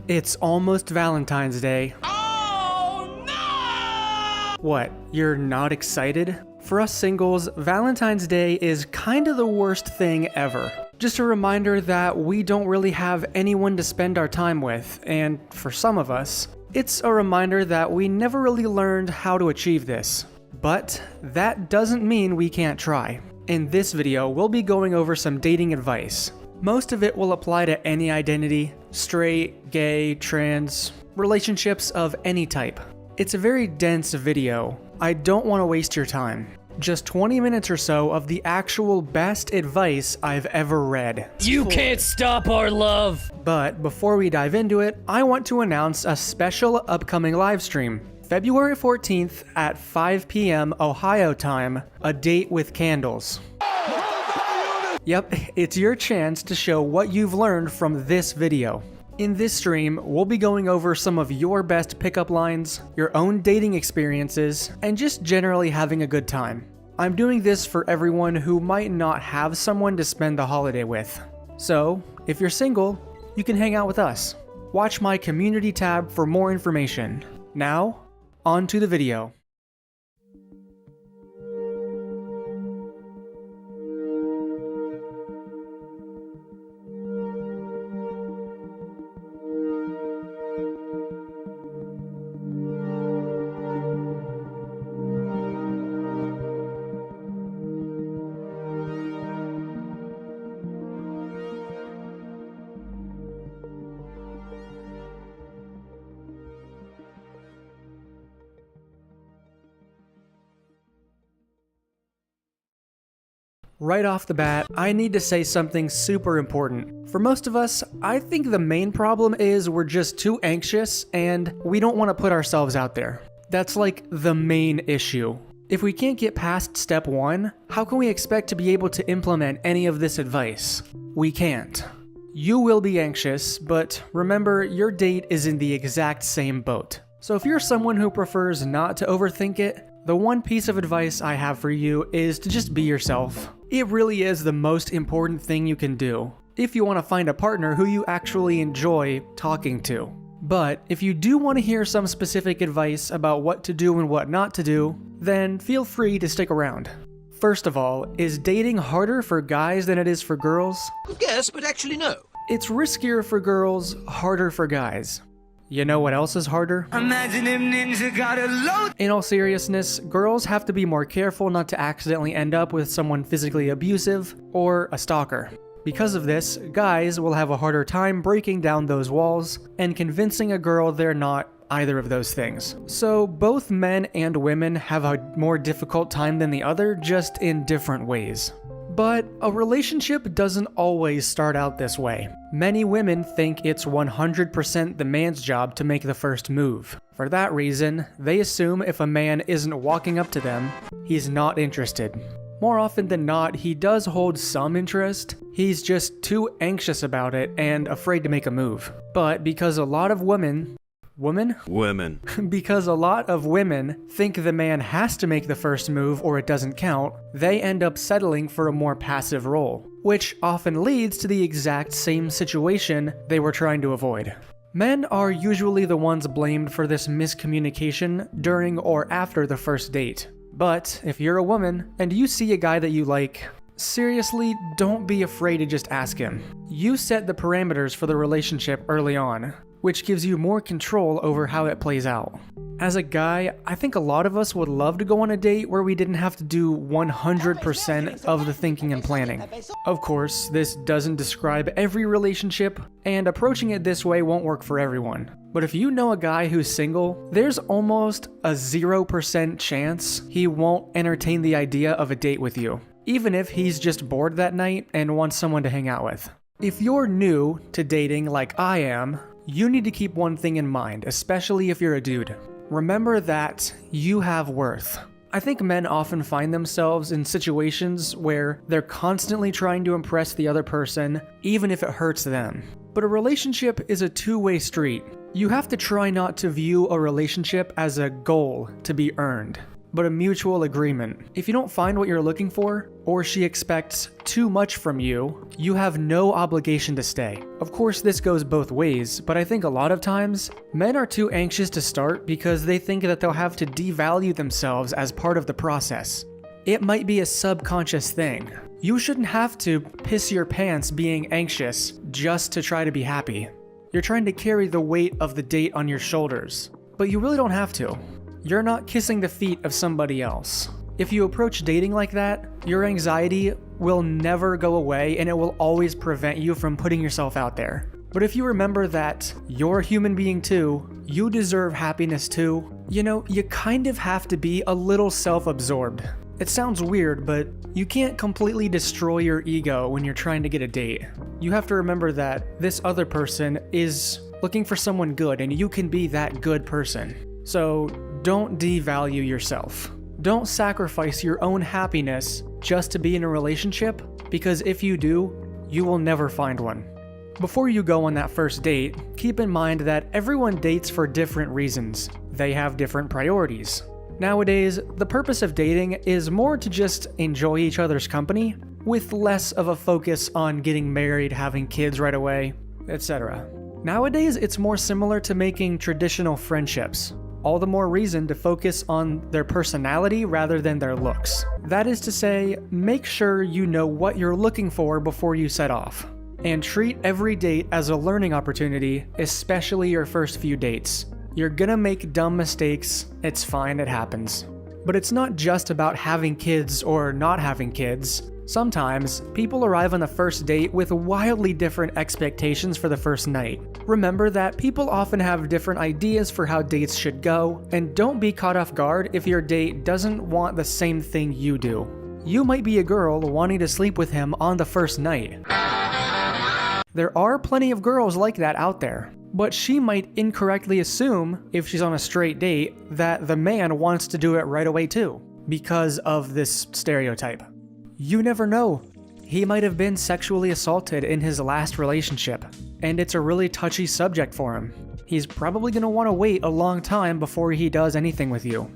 It's almost Valentine's Day. Oh no! What, you're not excited? For us singles, Valentine's Day is kinda the worst thing ever. Just a reminder that we don't really have anyone to spend our time with, and for some of us, it's a reminder that we never really learned how to achieve this. But that doesn't mean we can't try. In this video, we'll be going over some dating advice. Most of it will apply to any identity, straight, gay, trans, relationships of any type. It's a very dense video. I don't want to waste your time. Just 20 minutes or so of the actual best advice I've ever read. You can't stop our love! But before we dive into it, I want to announce a special upcoming live stream. February 14th at 5 p.m. Ohio time, a date with candles. Yep, it's your chance to show what you've learned from this video. In this stream, we'll be going over some of your best pickup lines, your own dating experiences, and just generally having a good time. I'm doing this for everyone who might not have someone to spend the holiday with. So, if you're single, you can hang out with us. Watch my community tab for more information. Now, on to the video. Right off the bat, I need to say something super important. For most of us, I think the main problem is we're just too anxious and we don't want to put ourselves out there. That's like the main issue. If we can't get past step one, how can we expect to be able to implement any of this advice? We can't. You will be anxious, but remember, your date is in the exact same boat. So if you're someone who prefers not to overthink it, the one piece of advice I have for you is to just be yourself. It really is the most important thing you can do, if you want to find a partner who you actually enjoy talking to. But if you do want to hear some specific advice about what to do and what not to do, then feel free to stick around. First of all, is dating harder for guys than it is for girls? Yes, but actually no. It's riskier for girls, harder for guys. You know what else is harder? Imagine if ninja got a load. In all seriousness, girls have to be more careful not to accidentally end up with someone physically abusive or a stalker. Because of this, guys will have a harder time breaking down those walls and convincing a girl they're not either of those things. So both men and women have a more difficult time than the other, just in different ways. But a relationship doesn't always start out this way. Many women think it's 100% the man's job to make the first move. For that reason, they assume if a man isn't walking up to them, he's not interested. More often than not, he does hold some interest, he's just too anxious about it and afraid to make a move. But because a lot of women, because a lot of women think the man has to make the first move or it doesn't count, they end up settling for a more passive role, which often leads to the exact same situation they were trying to avoid. Men are usually the ones blamed for this miscommunication during or after the first date. But if you're a woman and you see a guy that you like, seriously, don't be afraid to just ask him. You set the parameters for the relationship early on, which gives you more control over how it plays out. As a guy, I think a lot of us would love to go on a date where we didn't have to do 100% of the thinking and planning. Of course, this doesn't describe every relationship, and approaching it this way won't work for everyone. But if you know a guy who's single, there's almost a 0% chance he won't entertain the idea of a date with you, even if he's just bored that night and wants someone to hang out with. If you're new to dating like I am, you need to keep one thing in mind, especially if you're a dude. Remember that you have worth. I think men often find themselves in situations where they're constantly trying to impress the other person, even if it hurts them. But a relationship is a two-way street. You have to try not to view a relationship as a goal to be earned. but a mutual agreement. If you don't find what you're looking for, or she expects too much from you, you have no obligation to stay. Of course, this goes both ways, but I think a lot of times, men are too anxious to start because they think that they'll have to devalue themselves as part of the process. It might be a subconscious thing. You shouldn't have to piss your pants being anxious just to try to be happy. You're trying to carry the weight of the date on your shoulders, but you really don't have to. You're not kissing the feet of somebody else. If you approach dating like that, your anxiety will never go away and it will always prevent you from putting yourself out there. But if you remember that you're a human being too, you deserve happiness too, you kind of have to be a little self-absorbed. It sounds weird, but you can't completely destroy your ego when you're trying to get a date. You have to remember that this other person is looking for someone good and you can be that good person. So don't devalue yourself. Don't sacrifice your own happiness just to be in a relationship, because if you do, you will never find one. Before you go on that first date, keep in mind that everyone dates for different reasons. They have different priorities. Nowadays, the purpose of dating is more to just enjoy each other's company, with less of a focus on getting married, having kids right away, etc. Nowadays, it's more similar to making traditional friendships. All the more reason to focus on their personality rather than their looks. That is to say, make sure you know what you're looking for before you set off. And treat every date as a learning opportunity, especially your first few dates. You're gonna make dumb mistakes, it's fine, it happens. But it's not just about having kids or not having kids. Sometimes, people arrive on the first date with wildly different expectations for the first night. Remember that people often have different ideas for how dates should go, and don't be caught off guard if your date doesn't want the same thing you do. You might be a girl wanting to sleep with him on the first night. There are plenty of girls like that out there, but she might incorrectly assume, if she's on a straight date, that the man wants to do it right away too, because of this stereotype. You never know. He might have been sexually assaulted in his last relationship, and it's a really touchy subject for him. He's probably going to want to wait a long time before he does anything with you.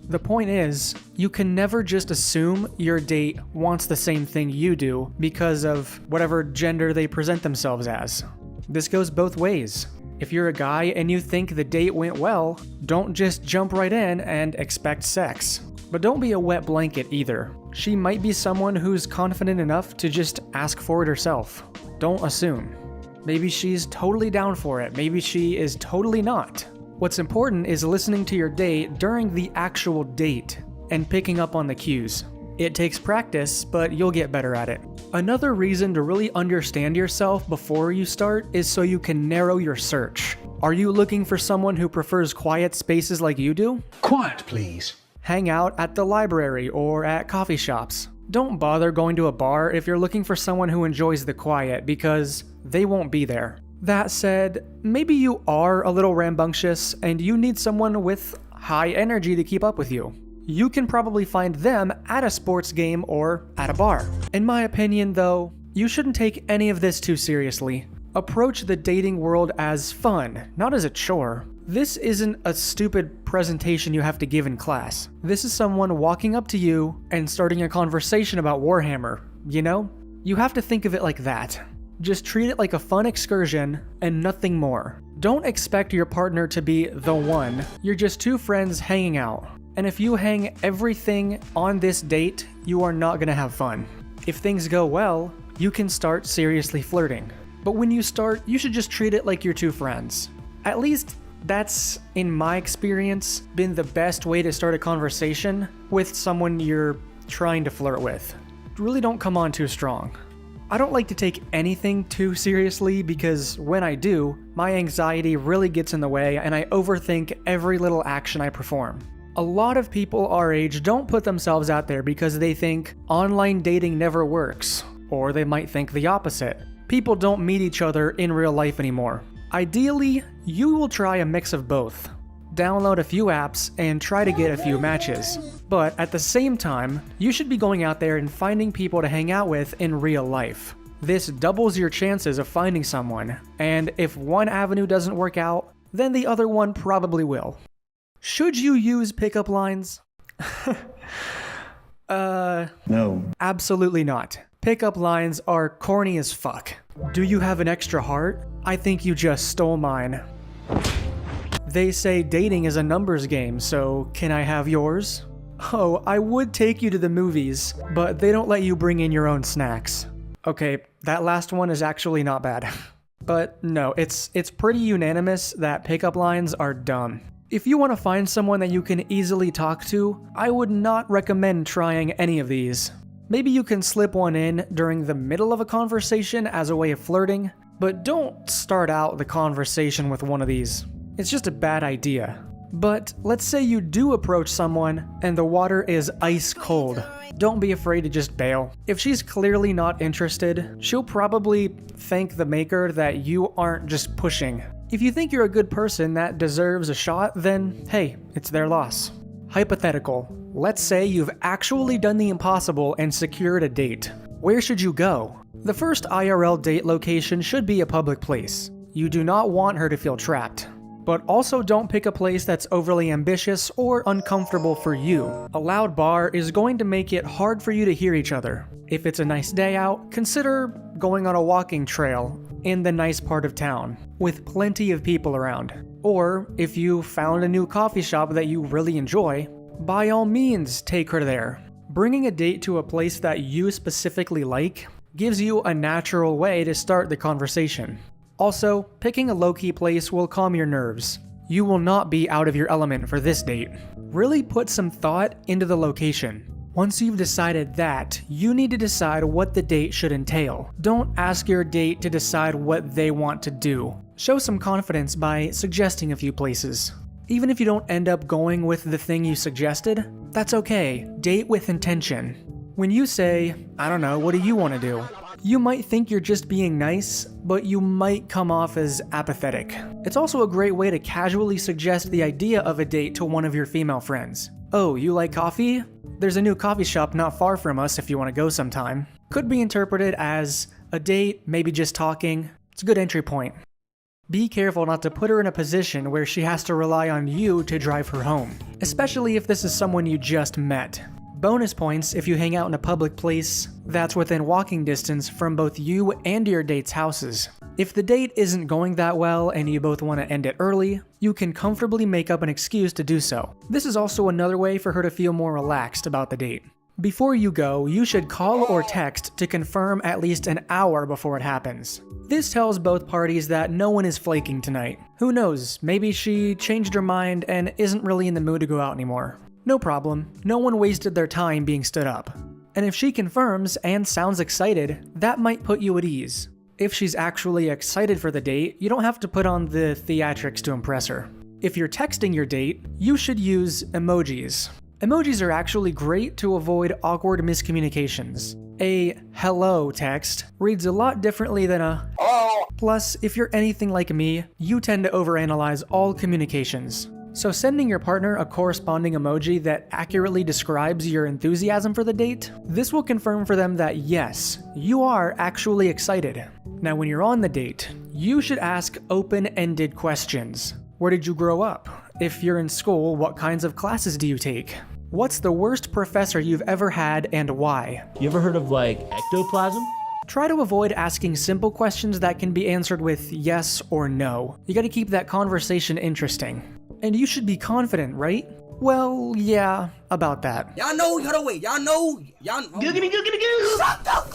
The point is, you can never just assume your date wants the same thing you do because of whatever gender they present themselves as. This goes both ways. If you're a guy and you think the date went well, don't just jump right in and expect sex. But don't be a wet blanket either. She might be someone who's confident enough to just ask for it herself. Don't assume. Maybe she's totally down for it, maybe she is totally not. What's important is listening to your date during the actual date and picking up on the cues. It takes practice, but you'll get better at it. Another reason to really understand yourself before you start is so you can narrow your search. Are you looking for someone who prefers quiet spaces like you do? Quiet, please. Hang out at the library or at coffee shops. Don't bother going to a bar if you're looking for someone who enjoys the quiet, because they won't be there. That said, maybe you are a little rambunctious and you need someone with high energy to keep up with you. You can probably find them at a sports game or at a bar. In my opinion though, you shouldn't take any of this too seriously. Approach the dating world as fun, not as a chore. This isn't a stupid presentation you have to give in class. This is someone walking up to you and starting a conversation about Warhammer, you know? You have to think of it like that. Just treat it like a fun excursion and nothing more. Don't expect your partner to be the one. You're just two friends hanging out. And if you hang everything on this date, you are not gonna have fun. If things go well, you can start seriously flirting. But when you start, you should just treat it like you're two friends. At least that's, in my experience, been the best way to start a conversation with someone you're trying to flirt with. Really don't come on too strong. I don't like to take anything too seriously because when I do, my anxiety really gets in the way and I overthink every little action I perform. A lot of people our age don't put themselves out there because they think online dating never works, or they might think the opposite. People don't meet each other in real life anymore. Ideally, you will try a mix of both. Download a few apps and try to get a few matches. But at the same time, you should be going out there and finding people to hang out with in real life. This doubles your chances of finding someone, and if one avenue doesn't work out, then the other one probably will. Should you use pickup lines? No. Absolutely not. Pickup lines are corny as fuck. Do you have an extra heart? I think you just stole mine. They say dating is a numbers game, so can I have yours? Oh, I would take you to the movies, but they don't let you bring in your own snacks. Okay, that last one is actually not bad. But no, it's pretty unanimous that pickup lines are dumb. If you want to find someone that you can easily talk to, I would not recommend trying any of these. Maybe you can slip one in during the middle of a conversation as a way of flirting, but don't start out the conversation with one of these. It's just a bad idea. But let's say you do approach someone and the water is ice cold. Don't be afraid to just bail. If she's clearly not interested, she'll probably thank the maker that you aren't just pushing. If you think you're a good person that deserves a shot, then hey, it's their loss. Hypothetical. Let's say you've actually done the impossible and secured a date. Where should you go? The first IRL date location should be a public place. You do not want her to feel trapped. But also don't pick a place that's overly ambitious or uncomfortable for you. A loud bar is going to make it hard for you to hear each other. If it's a nice day out, consider going on a walking trail in the nice part of town, with plenty of people around. Or, if you found a new coffee shop that you really enjoy, by all means take her there. Bringing a date to a place that you specifically like gives you a natural way to start the conversation. Also, picking a low-key place will calm your nerves. You will not be out of your element for this date. Really put some thought into the location. Once you've decided that, you need to decide what the date should entail. Don't ask your date to decide what they want to do. Show some confidence by suggesting a few places. Even if you don't end up going with the thing you suggested, that's okay. Date with intention. When you say, I don't know, what do you want to do? You might think you're just being nice, but you might come off as apathetic. It's also a great way to casually suggest the idea of a date to one of your female friends. Oh, you like coffee? There's a new coffee shop not far from us if you want to go sometime. Could be interpreted as a date, maybe just talking. It's a good entry point. Be careful not to put her in a position where she has to rely on you to drive her home, especially if this is someone you just met. Bonus points if you hang out in a public place that's within walking distance from both you and your date's houses. If the date isn't going that well and you both want to end it early, you can comfortably make up an excuse to do so. This is also another way for her to feel more relaxed about the date. Before you go, you should call or text to confirm at least an hour before it happens. This tells both parties that no one is flaking tonight. Who knows, maybe she changed her mind and isn't really in the mood to go out anymore. No problem, no one wasted their time being stood up. And if she confirms and sounds excited, that might put you at ease. If she's actually excited for the date, you don't have to put on the theatrics to impress her. If you're texting your date, you should use emojis. Emojis are actually great to avoid awkward miscommunications. A hello text reads a lot differently than a hello. Plus, if you're anything like me, you tend to overanalyze all communications. So sending your partner a corresponding emoji that accurately describes your enthusiasm for the date, this will confirm for them that yes, you are actually excited. Now when you're on the date, you should ask open-ended questions. Where did you grow up? If you're in school, what kinds of classes do you take? What's the worst professor you've ever had and why? You ever heard of like ectoplasm? Try to avoid asking simple questions that can be answered with yes or no. You gotta keep that conversation interesting. And you should be confident, right? Well, yeah, about that. Y'all know, hold on, wait. Y'all know.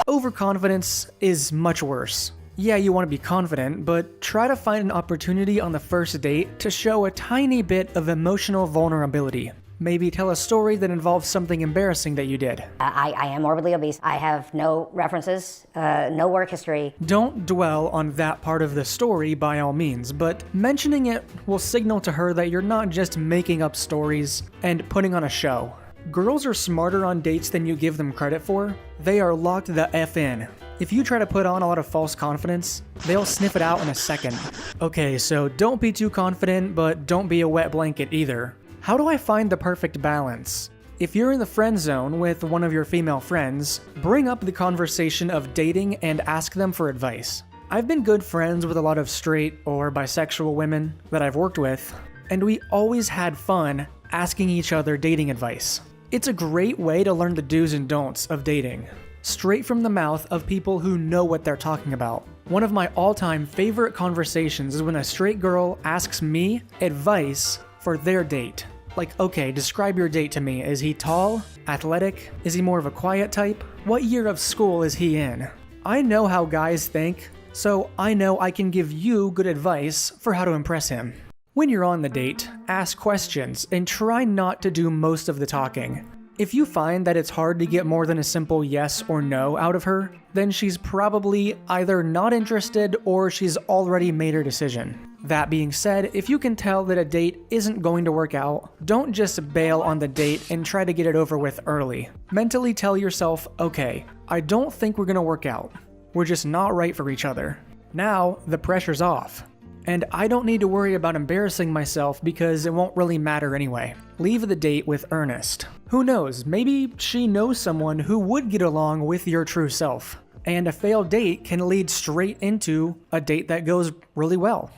Overconfidence is much worse. Yeah, you want to be confident, but try to find an opportunity on the first date to show a tiny bit of emotional vulnerability. Maybe tell a story that involves something embarrassing that you did. I am morbidly obese. I have no references, no work history. Don't dwell on that part of the story by all means, but mentioning it will signal to her that you're not just making up stories and putting on a show. Girls are smarter on dates than you give them credit for. They are locked the F in. If you try to put on a lot of false confidence, they'll sniff it out in a second. Okay, so don't be too confident, but don't be a wet blanket either. How do I find the perfect balance? If you're in the friend zone with one of your female friends, bring up the conversation of dating and ask them for advice. I've been good friends with a lot of straight or bisexual women that I've worked with, and we always had fun asking each other dating advice. It's a great way to learn the do's and don'ts of dating, straight from the mouth of people who know what they're talking about. One of my all-time favorite conversations is when a straight girl asks me advice for their date. Like, okay, describe your date to me. Is he tall? Athletic? Is he more of a quiet type? What year of school is he in? I know how guys think, so I know I can give you good advice for how to impress him. When you're on the date, ask questions and try not to do most of the talking. If you find that it's hard to get more than a simple yes or no out of her, then she's probably either not interested or she's already made her decision. That being said, if you can tell that a date isn't going to work out, don't just bail on the date and try to get it over with early. Mentally tell yourself, okay, I don't think we're gonna work out. We're just not right for each other. Now, the pressure's off. And I don't need to worry about embarrassing myself because it won't really matter anyway. Leave the date with earnest. Who knows, maybe she knows someone who would get along with your true self. And a failed date can lead straight into a date that goes really well.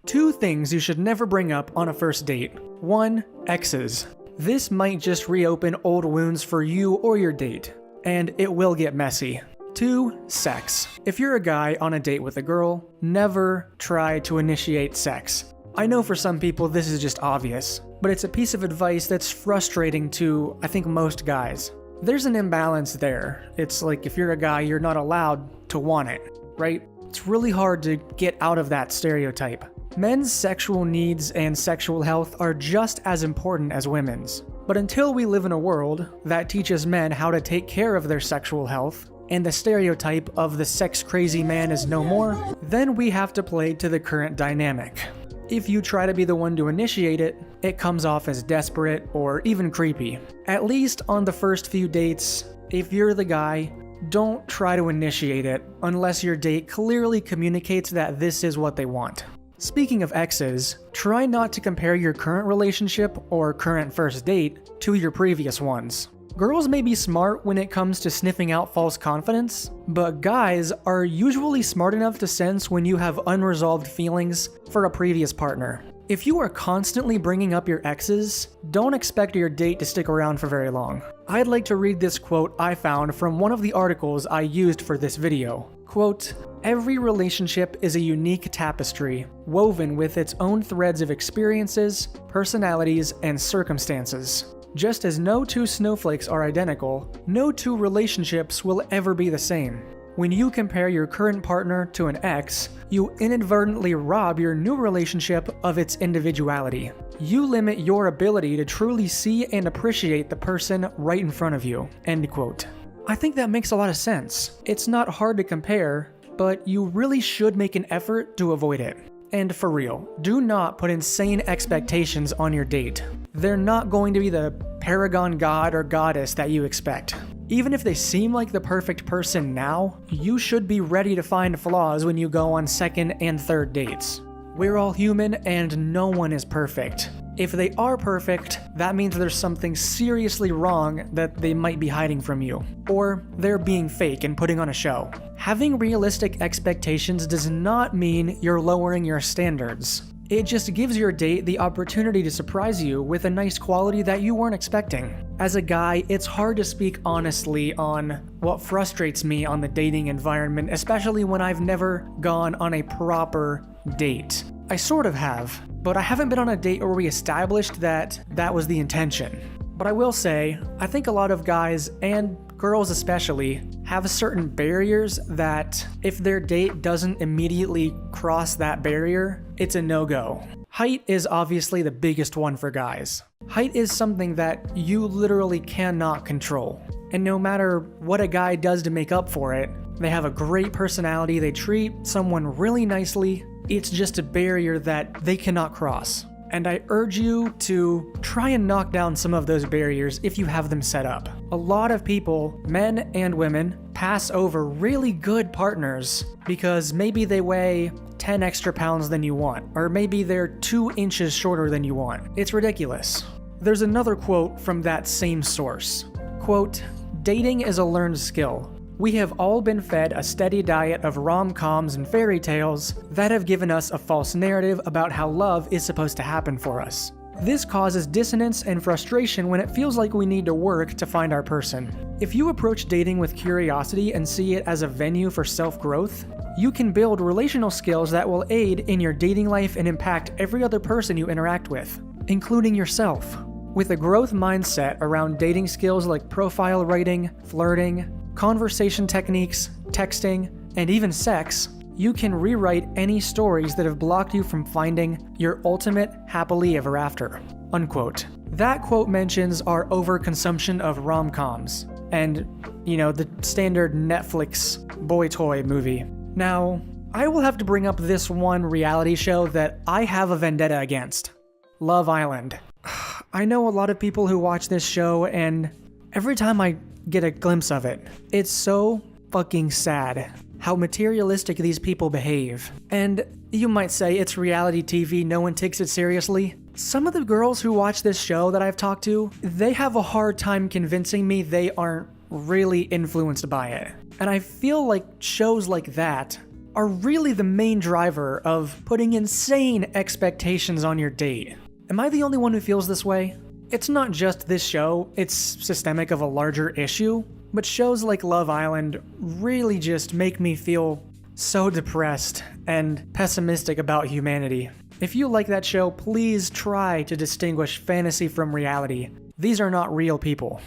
2 things you should never bring up on a first date. 1. Exes. This might just reopen old wounds for you or your date, and it will get messy. 2. Sex. If you're a guy on a date with a girl, never try to initiate sex. I know for some people this is just obvious, but it's a piece of advice that's frustrating to, I think, most guys. There's an imbalance there. It's like if you're a guy, you're not allowed to want it, right? It's really hard to get out of that stereotype. Men's sexual needs and sexual health are just as important as women's. But until we live in a world that teaches men how to take care of their sexual health, and the stereotype of the sex-crazy man is no more, then we have to play to the current dynamic. If you try to be the one to initiate it, it comes off as desperate or even creepy. At least on the first few dates, if you're the guy, don't try to initiate it unless your date clearly communicates that this is what they want. Speaking of exes, try not to compare your current relationship or current first date to your previous ones. Girls may be smart when it comes to sniffing out false confidence, but guys are usually smart enough to sense when you have unresolved feelings for a previous partner. If you are constantly bringing up your exes, don't expect your date to stick around for very long. I'd like to read this quote I found from one of the articles I used for this video. Quote, "Every relationship is a unique tapestry, woven with its own threads of experiences, personalities, and circumstances. Just as no 2 snowflakes are identical, no 2 relationships will ever be the same. When you compare your current partner to an ex, you inadvertently rob your new relationship of its individuality. You limit your ability to truly see and appreciate the person right in front of you." End quote. I think that makes a lot of sense. It's not hard to compare, but you really should make an effort to avoid it. And for real, do not put insane expectations on your date. They're not going to be the paragon god or goddess that you expect. Even if they seem like the perfect person now, you should be ready to find flaws when you go on second and third dates. We're all human and no one is perfect. If they are perfect, that means there's something seriously wrong that they might be hiding from you. Or they're being fake and putting on a show. Having realistic expectations does not mean you're lowering your standards. It just gives your date the opportunity to surprise you with a nice quality that you weren't expecting. As a guy, it's hard to speak honestly on what frustrates me on the dating environment, especially when I've never gone on a proper date. I sort of have, but I haven't been on a date where we established that that was the intention. But I will say, I think a lot of guys, and girls especially, have certain barriers that if their date doesn't immediately cross that barrier, it's a no-go. Height is obviously the biggest one for guys. Height is something that you literally cannot control. And no matter what a guy does to make up for it, they have a great personality, they treat someone really nicely, it's just a barrier that they cannot cross. And I urge you to try and knock down some of those barriers if you have them set up. A lot of people, men and women, pass over really good partners because maybe they weigh 10 extra pounds than you want, or maybe they're 2 inches shorter than you want. It's ridiculous. There's another quote from that same source. Quote, "Dating is a learned skill. We have all been fed a steady diet of rom-coms and fairy tales that have given us a false narrative about how love is supposed to happen for us. This causes dissonance and frustration when it feels like we need to work to find our person. If you approach dating with curiosity and see it as a venue for self-growth, you can build relational skills that will aid in your dating life and impact every other person you interact with, including yourself. With a growth mindset around dating skills like profile writing, flirting, conversation techniques, texting, and even sex, you can rewrite any stories that have blocked you from finding your ultimate happily ever after. Unquote. That quote mentions our overconsumption of rom-coms and, the standard Netflix boy toy movie. Now, I will have to bring up this one reality show that I have a vendetta against. Love Island. I know a lot of people who watch this show, and every time I get a glimpse of it, it's so fucking sad how materialistic these people behave. And you might say it's reality TV, no one takes it seriously. Some of the girls who watch this show that I've talked to, they have a hard time convincing me they aren't really influenced by it. And I feel like shows like that are really the main driver of putting insane expectations on your date. Am I the only one who feels this way? It's not just this show, it's systemic of a larger issue, but shows like Love Island really just make me feel so depressed and pessimistic about humanity. If you like that show, please try to distinguish fantasy from reality. These are not real people.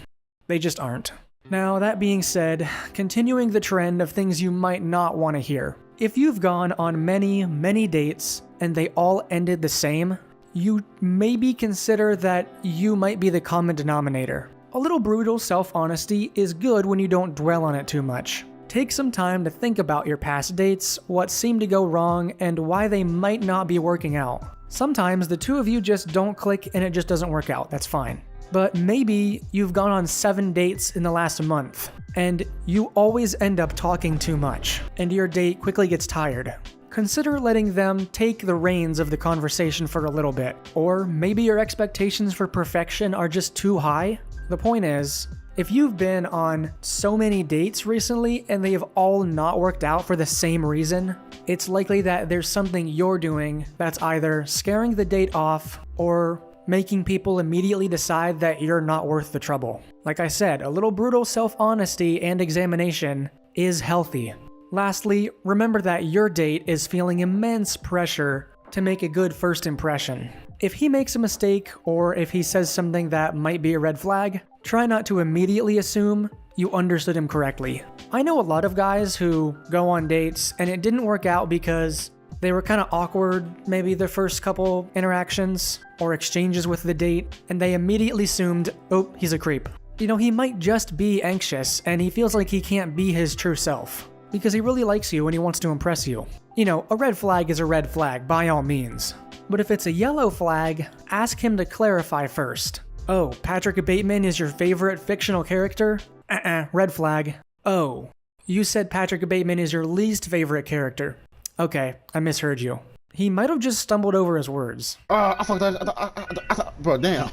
They just aren't. Now, that being said, continuing the trend of things you might not want to hear. If you've gone on many, many dates and they all ended the same, you maybe consider that you might be the common denominator. A little brutal self-honesty is good when you don't dwell on it too much. Take some time to think about your past dates, what seemed to go wrong, and why they might not be working out. Sometimes the two of you just don't click and it just doesn't work out, that's fine. But maybe you've gone on 7 dates in the last month, and you always end up talking too much, and your date quickly gets tired. Consider letting them take the reins of the conversation for a little bit. Or maybe your expectations for perfection are just too high. The point is, if you've been on so many dates recently and they have all not worked out for the same reason, it's likely that there's something you're doing that's either scaring the date off or making people immediately decide that you're not worth the trouble. Like I said, a little brutal self-honesty and examination is healthy. Lastly, remember that your date is feeling immense pressure to make a good first impression. If he makes a mistake, or if he says something that might be a red flag, try not to immediately assume you understood him correctly. I know a lot of guys who go on dates and it didn't work out because they were kind of awkward, maybe the first couple interactions or exchanges with the date, and they immediately assumed, oh, he's a creep. He might just be anxious and he feels like he can't be his true self because he really likes you and he wants to impress you. A red flag is a red flag, by all means. But if it's a yellow flag, ask him to clarify first. Oh, Patrick Bateman is your favorite fictional character? Red flag. Oh, you said Patrick Bateman is your least favorite character. Okay, I misheard you. He might have just stumbled over his words. I fucked that. Bro, damn.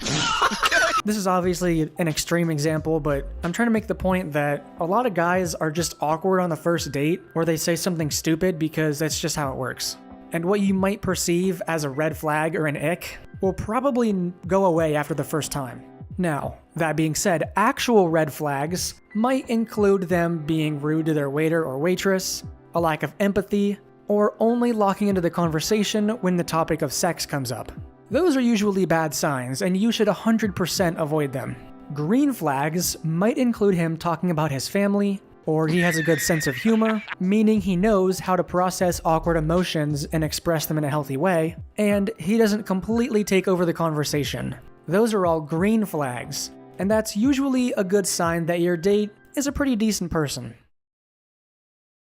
This is obviously an extreme example, but I'm trying to make the point that a lot of guys are just awkward on the first date, or they say something stupid because that's just how it works. And what you might perceive as a red flag or an ick will probably go away after the first time. Now, that being said, actual red flags might include them being rude to their waiter or waitress, a lack of empathy, or only locking into the conversation when the topic of sex comes up. Those are usually bad signs, and you should 100% avoid them. Green flags might include him talking about his family, or he has a good sense of humor, meaning he knows how to process awkward emotions and express them in a healthy way, and he doesn't completely take over the conversation. Those are all green flags, and that's usually a good sign that your date is a pretty decent person.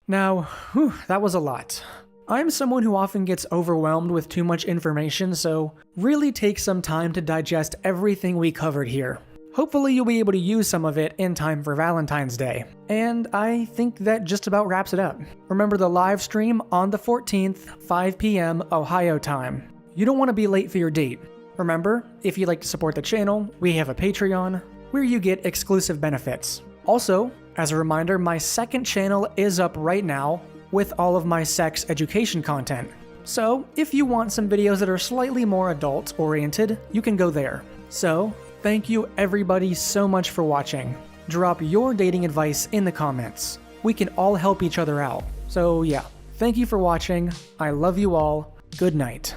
Now, that was a lot. I'm someone who often gets overwhelmed with too much information, so really take some time to digest everything we covered here. Hopefully you'll be able to use some of it in time for Valentine's Day. And I think that just about wraps it up. Remember the live stream on the 14th, 5 p.m. Ohio time. You don't want to be late for your date. Remember, if you'd like to support the channel, we have a Patreon where you get exclusive benefits. Also, as a reminder, my second channel is up right now with all of my sex education content. So if you want some videos that are slightly more adult oriented, you can go there. So thank you everybody so much for watching. Drop your dating advice in the comments. We can all help each other out. So yeah, thank you for watching. I love you all. Good night.